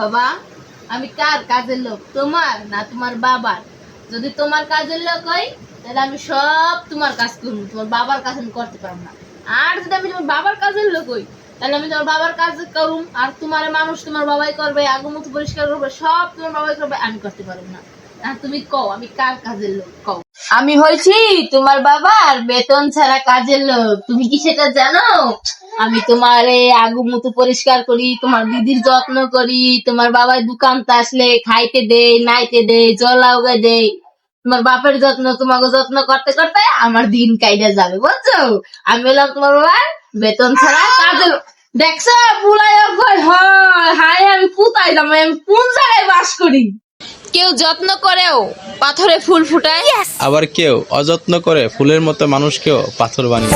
বাবা, আমি কার কাজের লোক, তোমার না তোমার বাবার? যদি তোমার কাজের লোক হই তাহলে আমি সব তোমার কাজ করবো, তোমার বাবার কাজ আমি করতে পারবো না। আর যদি আমি তোমার বাবার কাজের লোক হই তাহলে আমি তোমার বাবার কাজ করুম, আর তোমার মানুষ তোমার বাবাই করবে, আগমুখ পরিষ্কার করবে, সব তোমার বাবাই করবে, আমি করতে পারবো না। আর তুমি কও আমি কার কাজের লোক, কও। আমি হয়েছি তোমার বাবার বেতন ছাড়া কাজের লোক, তুমি কি সেটা জানো? আমি তোমার আগুমুতু পরিষ্কার করি, তোমার দিদির যত্ন করি, তোমার বাবার দোকানতে আসলে খাইতে দেই, নাইতে দেই, জল আউগাই দেই। তোমার বাপের যত্ন, তোমাকে যত্ন করতে করতে আমার দিন কাইটা যাবে, বুঝছো? আমি বললাম তোমার বাবার বেতন ছাড়া কাজের লোক। দেখছো বুলাই হায়, আমি কোথায় যাবো, আমি কোন জায়গায় বাস করি? কেউ যত্ন করেও পাথরে ফুল ফুটায়, আবার কেউ অযত্ন করে ফুলের মতো মানুষকেও পাথর বানিয়ে।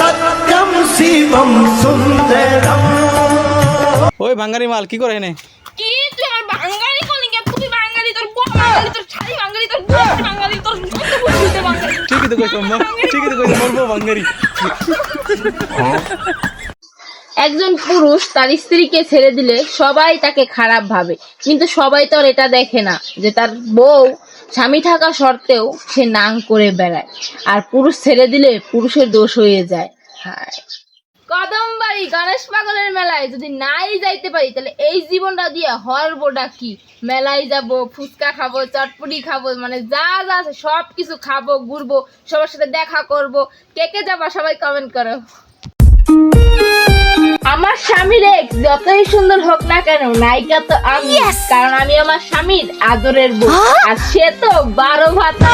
ওই বাঙালি মাল কি করে এনে? কি তুই আমার বাঙালি কলি কে? তুই বাঙালি, তোর বউ বাঙালি, তোর ছাই বাঙালি, তোর বউ বাঙালি, তোর কত বুঝতে বাঙালি। ঠিকই তো কইছো মা, ঠিকই তো কইছো মরবো বাঙালি। একজন পুরুষ তার স্ত্রীকে ছেড়ে দিলে সবাই তাকে খারাপ ভাবে, কিন্তু সবাই তো আর এটা দেখে না যে তার বউ স্বামী থাকা সত্ত্বেও সে নাং করে বেড়ায়, আর পুরুষ ছেড়ে দিলে পুরুষের দোষ হয়ে যায়। হায়, কদমবাড়ি গণেশ পাগলের মেলায় যদি নাই যাইতে পারি তাহলে এই জীবনটা দিয়ে হরবোটা কি? মেলায় যাব, ফুচকা খাবো, চটপটি খাবো, মানে যা যা আছে সব কিছু খাবো, ঘুরবো, সবার সাথে দেখা করব। কে কে যাবা সবাই কমেন্ট করো। আমার স্বামীর এক্স যতই সুন্দর হোক না কেন, নায়িকা তো আমি, কারণ আমি আমার স্বামীর আদরের বউ, আর সে তো 12 ভাতা।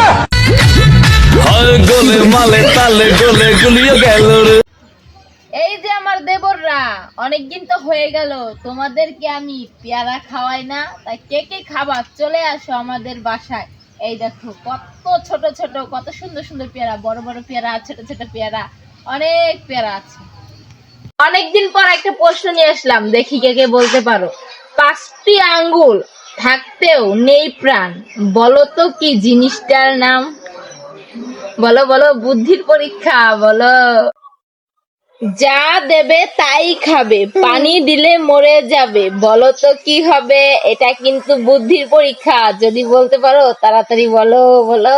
এই যে আমার দেবররা, অনেকদিন তো হয়ে গেল তোমাদেরকে আমি পেয়ারা খাওয়াই না, তাই কে কে খাবা চলে আসো আমাদের বাসায়। এই দেখো কত ছোট ছোট, কত সুন্দর সুন্দর পেয়ারা, বড় বড় পেয়ারা, ছোট ছোট পেয়ারা, অনেক পেয়ারা আছে। অনেকদিন পর একটা প্রশ্ন নিয়ে আসলাম, দেখি কে কে বলতে পারো। 5টি আঙ্গুল থাকতেও নেই প্রাণ, বলো তো কি জিনিসটার নাম? বলো বলো, বুদ্ধির পরীক্ষা, বলো। যা দেবে তাই খাবে, পানি দিলে মরে যাবে, বলো তো কি হবে? এটা কিন্তু বুদ্ধির পরীক্ষা, যদি বলতে পারো তাড়াতাড়ি বলো বলো।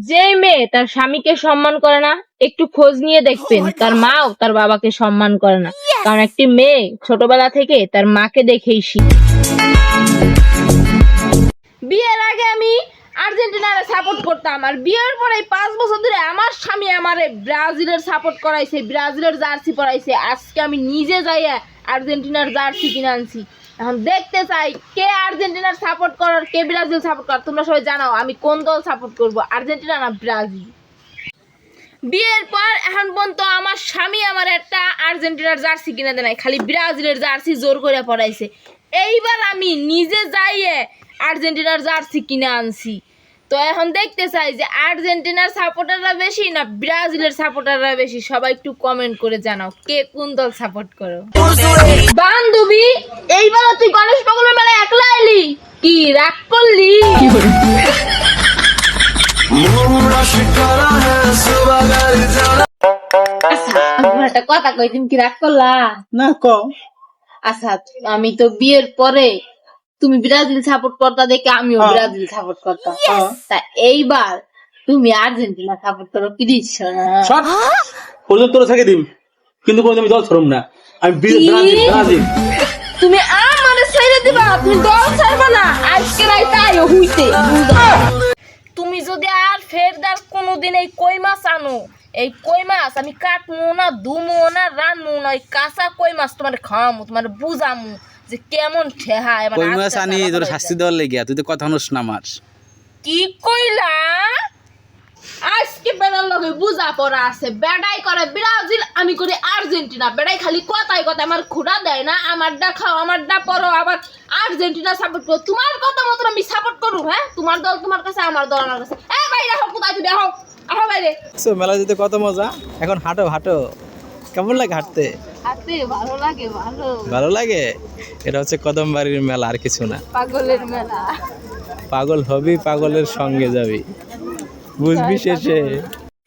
যে মেয়ে তার স্বামীকে সম্মান করে না, একটু খোঁজ নিয়ে দেখবেন তার মাও তার বাবাকে সম্মান করে না, কারণ একটি মেয়ে ছোটবেলা থেকে তার মাকে দেখেই শিখে। বিয়ের আগে আমি আর্জেন্টিনারে সাপোর্ট করতাম, আর বিয়ের পরে 5 বছর ধরে আমার স্বামী আমারে ব্রাজিলের সাপোর্ট করাইছে, ব্রাজিলের জার্সি পরাইছে। আজকে আমি নিজে যাইয়া আর্জেন্টিনার জার্সি কিনে আনছি। এখন দেখতে চাই কে আর্জেন্টিনার সাপোর্ট করার, কে ব্রাজিল সাপোর্ট করার। তোমরা সবাই জানাও আমি কোন দল সাপোর্ট করব, আর্জেন্টিনা না ব্রাজিল। বিয়ের পর এখন পর্যন্ত আমার স্বামী আমার একটা আর্জেন্টিনার জার্সি কিনে দেয় নাই, খালি ব্রাজিলের জার্সি জোর করে পরাইছে। এইবার আমি নিজে যাইয়ে আর্জেন্টিনার জার্সি কিনে আনছি। তো এখন দেখতে চাই যে আর্জেন্টিনার সাপোর্টাররা বেশি না ব্রাজিলের সাপোর্টাররা বেশি। সবাই একটু কমেন্ট করে জানাও কে কোন দল সাপোর্ট করো। বান্ধবী, এইবার তুই গণেশ পাগলের মেলায় একলা এলি, কি রাগ করলি? আচ্ছা, তোমার একটা কথা কই, তুমি কি রাগ করলা? না কও। আচ্ছা, আমি তো বিয়ের পরে তুমি ব্রাজিল সাপোর্ট করতা দেখে আমিও ব্রাজিল সাপোর্ট করতাম, তা এইবার তুমি আর্জেন্টিনা সাপোর্ট করো প্লিজ। সব পর্যন্ত তোর থেকে দিন, কিন্তু কোনদিন আমি দল ছাড়ব না। আমি ব্রাজিল ব্রাজিল। তুমি আমারে ছেড়ে দিবা, তুমি দল ছাড়বা না। আজকে রাইতে আইও হইতে। তুমি যদি আর ফেরদার কোনোদিন এই কই মাছ আনো, এই কই মাছ আমি কাটমু না, ধুমু না, রানমু না, ওই কাঁচা কই মাছ তোমার খাওয়ামু, তোমার বুঝামু যে কেমন ঠেহায়। কই মাছ আনি তোর শাস্তি দেওয়ার লেগে, তুই তো কথা শুনিস না আমার। কি কইলা? আজকে বেড়ার লগে বুঝা পড়া আছে, বেড়াই করে ব্রাজিল, আমি করি আর্জেন্টিনা। বেড়াই খালি কথায় কথায় আমার খুঁড়া দেয় না, আমারটা খাও, আমারটা পরো, আবার আর্জেন্টিনা সাপোর্ট করো। তোমার কথা মতো আমি সাপোর্ট করু? হ্যাঁ, তোমার দল তোমার কাছে, আমার দল আমার কাছে। বাইরে হোক, কোথায় তুমি আহো, আহো বাইরে। মেলা যেতে কত মজা, এখন হাঁটো হাঁটো। কেমন লাগে হাঁটতে? হাঁটতে ভালো লাগে, ভালো ভালো লাগে। এটা হচ্ছে কদমবাড়ির মেলা, আর কিছু না। পাগলের মেলা। পাগল হবি, পাগলের সঙ্গে যাবি, বুঝবি শেষে।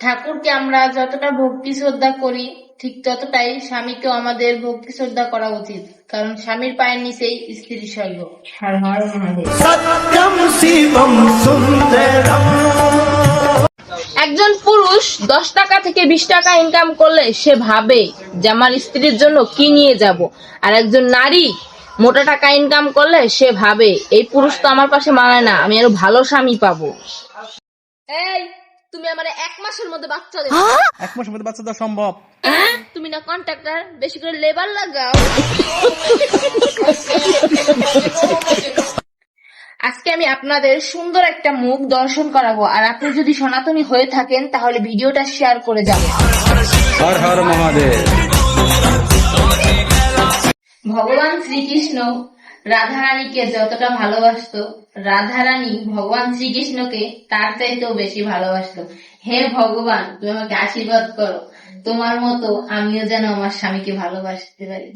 ঠাকুরকে আমরা যতটা ভক্তি শ্রদ্ধা করি ঠিক ততটাই স্বামীকেও আমাদের ভক্তি শ্রদ্ধা করা উচিত, কারণ স্বামীর পায়ের নিচেই স্ত্রীর স্বর্গ। হর হর মহাদেব। একজন পুরুষ 10 টাকা থেকে 20 টাকা ইনকাম করলে সে ভাবে যে আমার স্ত্রীর জন্য কি নিয়ে যাব, আর একজন নারী মোটা টাকা ইনকাম করলে সে ভাবে এই পুরুষ তো আমার পাশে মানায় না, আমি আরো ভালো স্বামী পাবো। এই তুমি আমারে 1 মাসের মধ্যে বাচ্চা দেবে। 1 মাসের মধ্যে বাচ্চা দেওয়া সম্ভব? তুমি না কন্ট্রাক্টর, বেশি করে লেবার লাগাও। আজকে আমি আপনাদের সুন্দর একটা মুখ দর্শন করাবো, আর আপনি যদি সনাতনী হয়ে থাকেন তাহলে ভিডিওটা শেয়ার করে যাবেন। হর হর মহাদেব। ভগবান শ্রীকৃষ্ণ রাধারানীকে যতটা ভালোবাসতো, রাধারানী ভগবান শ্রীকৃষ্ণকে তার চাইতেও বেশি ভালোবাসতো। হে ভগবান, তুমি আমাকে আশীর্বাদ করো, তোমার মতো আমিও যেন আমার স্বামীকে ভালোবাসতে পারি।